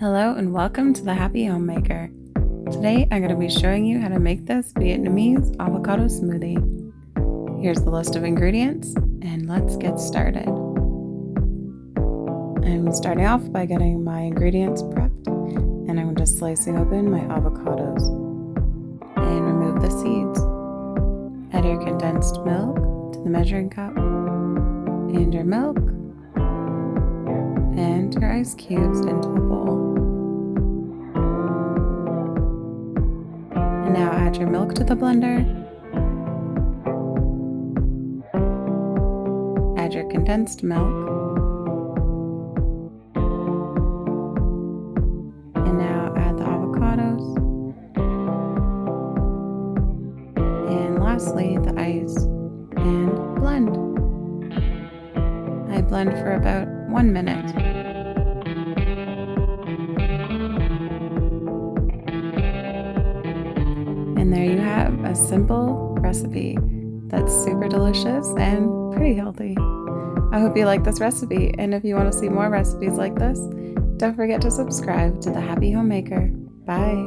Hello and welcome to the Happy Homemaker. Today I'm going to be showing you how to make this Vietnamese avocado smoothie. Here's the list of ingredients and let's get started. I'm starting off by getting my ingredients prepped and I'm just slicing open my avocados and remove the seeds. Add your condensed milk to the measuring cup and your milk and your ice cubes into a bowl. And now add your milk to the blender. Add your condensed milk. And now add the avocados. And lastly, the ice and blend. I blend for about 1 minute. And there you have a simple recipe that's super delicious and pretty healthy. I hope you like this recipe, and if you want to see more recipes like this, don't forget to subscribe to The Happy Homemaker. Bye!